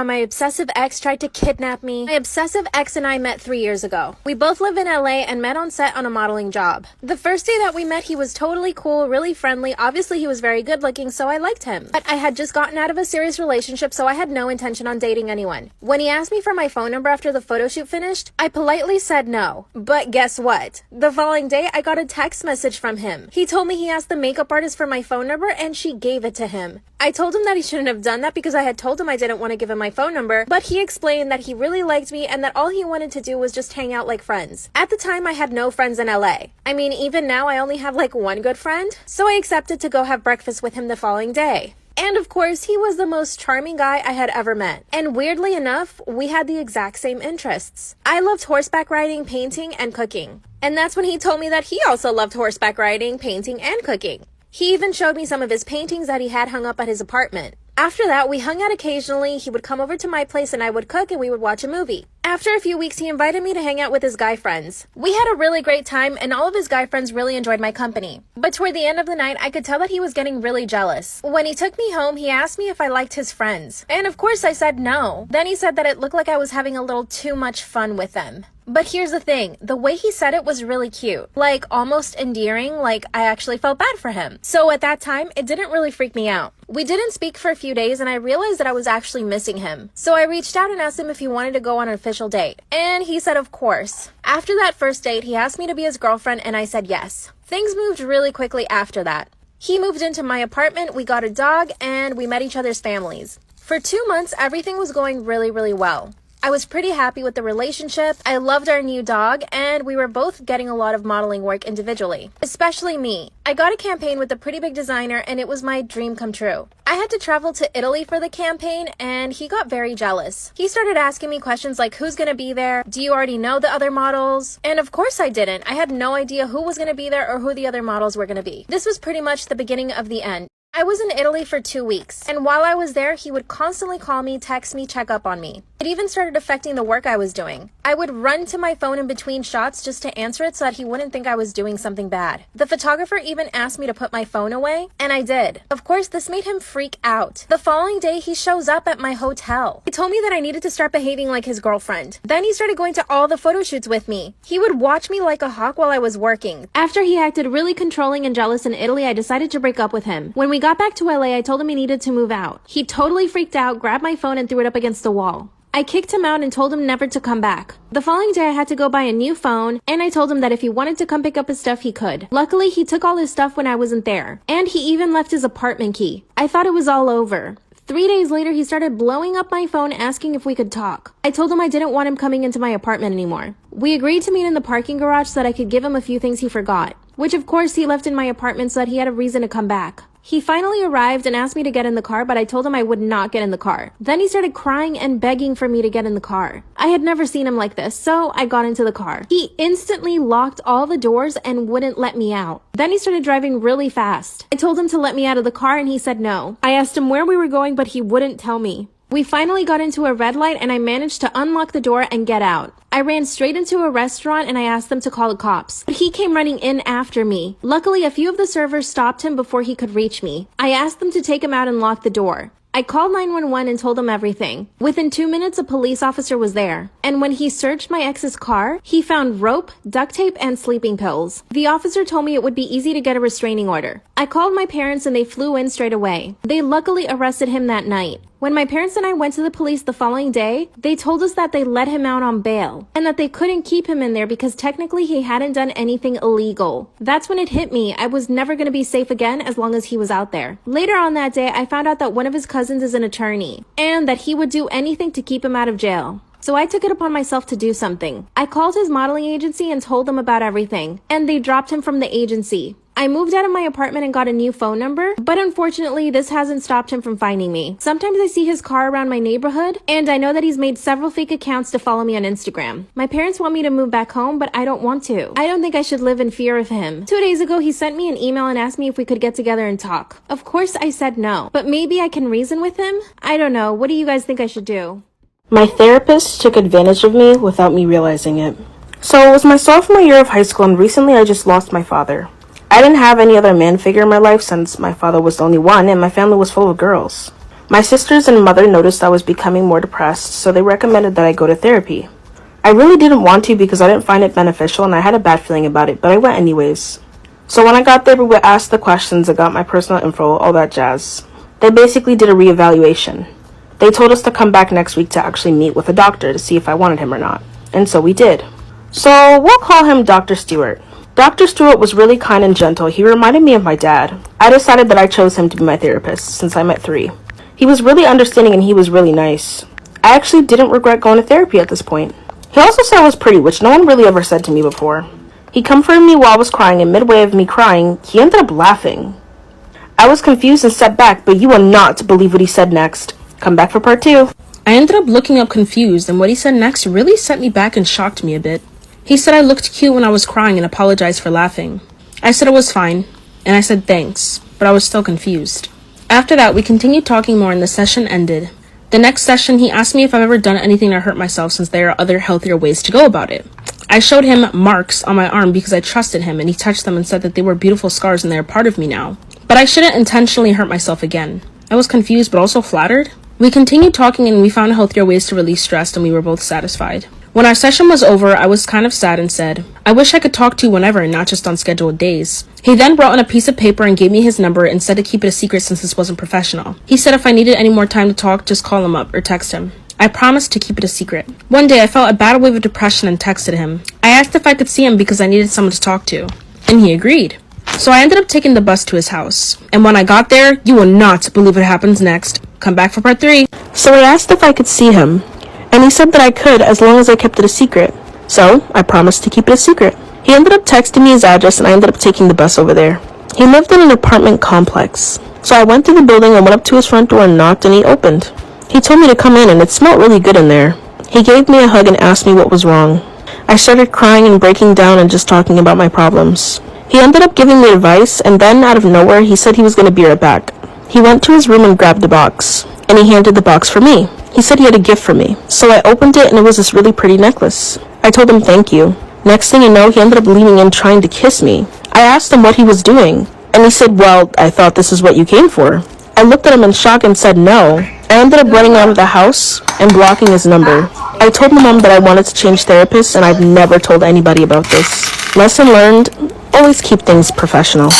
My obsessive ex tried to kidnap me. My obsessive ex and I met 3 years ago. We both live in LA and met on set on a modeling job. The first day that we met, he was totally cool, really friendly. Obviously, he was very good looking, so I liked him. But I had just gotten out of a serious relationship, so I had no intention on dating anyone. When he asked me for my phone number after the photo shoot finished, I politely said no. But guess what? The following day, I got a text message from him. He told me he asked the makeup artist for my phone number and she gave it to him. I told him that he shouldn't have done that because I had told him I didn't want to give him my phone number, but he explained that he really liked me and that all he wanted to do was just hang out like friends. At the time, I had no friends in LA. I mean, even now, I only have like one good friend, so I accepted to go have breakfast with him the following day. And of course, he was the most charming guy I had ever met. And weirdly enough, we had the exact same interests. I loved horseback riding, painting, and cooking. And that's when he told me that he also loved horseback riding, painting, and cooking. He even showed me some of his paintings that he had hung up at his apartment. After that, we hung out occasionally. He would come over to my place and I would cook and we would watch a movie. After a few weeks, he invited me to hang out with his guy friends. We had a really great time and all of his guy friends really enjoyed my company. But toward the end of the night, I could tell that he was getting really jealous. When he took me home, he asked me if I liked his friends. And of course, I said no. Then he said that it looked like I was having a little too much fun with them. But here's the thing, the way he said it was really cute, like almost endearing, like I actually felt bad for him. So at that time, it didn't really freak me out. We didn't speak for a few days and I realized that I was actually missing him. So I reached out and asked him if he wanted to go on an official date. And he said of course. After that first date, he asked me to be his girlfriend and I said yes. Things moved really quickly after that. He moved into my apartment, we got a dog, and we met each other's families. For 2 months, everything was going really, really well. I was pretty happy with the relationship, I loved our new dog, and we were both getting a lot of modeling work individually. Especially me. I got a campaign with a pretty big designer and it was my dream come true. I had to travel to Italy for the campaign and he got very jealous. He started asking me questions like who's gonna be there? Do you already know the other models? And of course I didn't. I had no idea who was gonna be there or who the other models were gonna be. This was pretty much the beginning of the end. I was in Italy for 2 weeks, and while I was there, he would constantly call me, text me, check up on me. It even started affecting the work I was doing. I would run to my phone in between shots just to answer it so that he wouldn't think I was doing something bad. The photographer even asked me to put my phone away, and I did. Of course, this made him freak out. The following day, he shows up at my hotel. He told me that I needed to start behaving like his girlfriend. Then he started going to all the photo shoots with me. He would watch me like a hawk while I was working. After he acted really controlling and jealous in Italy, I decided to break up with him. When we got back to LA, I told him he needed to move out. He totally freaked out, grabbed my phone and threw it up against the wall. I kicked him out and told him never to come back. The following day I had to go buy a new phone and I told him that if he wanted to come pick up his stuff he could. Luckily he took all his stuff when I wasn't there. And he even left his apartment key. I thought it was all over. 3 days later, he started blowing up my phone asking if we could talk. I told him I didn't want him coming into my apartment anymore. We agreed to meet in the parking garage so that I could give him a few things he forgot, which of course he left in my apartment so that he had a reason to come back. He finally arrived and asked me to get in the car, but I told him I would not get in the car. Then he started crying and begging for me to get in the car. I had never seen him like this, so I got into the car. He instantly locked all the doors and wouldn't let me out. Then he started driving really fast. I told him to let me out of the car and he said no. I asked him where we were going, but he wouldn't tell me. We finally got into a red light and I managed to unlock the door and get out. I ran straight into a restaurant and I asked them to call the cops. But he came running in after me. Luckily, a few of the servers stopped him before he could reach me. I asked them to take him out and lock the door. I called 911 and told them everything. Within 2 minutes, a police officer was there. And when he searched my ex's car, he found rope, duct tape, and sleeping pills. The officer told me it would be easy to get a restraining order. I called my parents and they flew in straight away. They luckily arrested him that night. When my parents and I went to the police the following day, they told us that they let him out on bail and that they couldn't keep him in there because technically he hadn't done anything illegal. That's when it hit me. I was never going to be safe again as long as he was out there. Later on that day, I found out that one of his cousins is an attorney and that he would do anything to keep him out of jail. So I took it upon myself to do something. I called his modeling agency and told them about everything, and they dropped him from the agency. I moved out of my apartment and got a new phone number, but unfortunately, this hasn't stopped him from finding me. Sometimes I see his car around my neighborhood, and I know that he's made several fake accounts to follow me on Instagram. My parents want me to move back home, but I don't want to. I don't think I should live in fear of him. 2 days ago, he sent me an email and asked me if we could get together and talk. Of course, I said no, but maybe I can reason with him? I don't know. What do you guys think I should do? My therapist took advantage of me without me realizing it. So it was my sophomore year of high school and recently I just lost my father. I didn't have any other man figure in my life since my father was the only one and my family was full of girls. My sisters and mother noticed I was becoming more depressed, so they recommended that I go to therapy. I really didn't want to because I didn't find it beneficial and I had a bad feeling about it, but I went anyways. So when I got there, we were asked the questions, I got my personal info, all that jazz. They basically did a reevaluation. They told us to come back next week to actually meet with a doctor to see if I wanted him or not. And so we did. So we'll call him Dr. Stewart. Dr. Stewart was really kind and gentle. He reminded me of my dad. I decided that I chose him to be my therapist since I met 3. He was really understanding and he was really nice. I actually didn't regret going to therapy at this point. He also said I was pretty, which no one really ever said to me before. He comforted me while I was crying, and midway of me crying, he ended up laughing. I was confused and stepped back, but you will not believe what he said next. Come back for part 2. I ended up looking up confused, and what he said next really set me back and shocked me a bit. He said I looked cute when I was crying and apologized for laughing. I said it was fine, and I said thanks, but I was still confused. After that, we continued talking more and the session ended. The next session, he asked me if I've ever done anything to hurt myself since there are other healthier ways to go about it. I showed him marks on my arm because I trusted him, and he touched them and said that they were beautiful scars and they are part of me now. But I shouldn't intentionally hurt myself again. I was confused but also flattered. We continued talking and we found healthier ways to release stress and we were both satisfied. When our session was over, I was kind of sad and said, I wish I could talk to you whenever and not just on scheduled days. He then brought in a piece of paper and gave me his number and said to keep it a secret since this wasn't professional. He said if I needed any more time to talk, just call him up or text him. I promised to keep it a secret. One day I felt a bad wave of depression and texted him. I asked if I could see him because I needed someone to talk to, and he agreed. So I ended up taking the bus to his house. And when I got there, you will not believe what happens next. Come back for part 3. So I asked if I could see him, and he said that I could as long as I kept it a secret. So I promised to keep it a secret. He ended up texting me his address and I ended up taking the bus over there. He lived in an apartment complex. So I went through the building and went up to his front door and knocked and he opened. He told me to come in and it smelled really good in there. He gave me a hug and asked me what was wrong. I started crying and breaking down and just talking about my problems. He ended up giving me advice and then out of nowhere he said he was going to be right back. He went to his room and grabbed the box. And he handed the box for me. He said he had a gift for me. So I opened it and it was this really pretty necklace. I told him thank you. Next thing you know, he ended up leaning in trying to kiss me. I asked him what he was doing. And he said, well, I thought this is what you came for. I looked at him in shock and said no. I ended up running out of the house and blocking his number. I told my mom that I wanted to change therapists and I've never told anybody about this. Lesson learned, always keep things professional.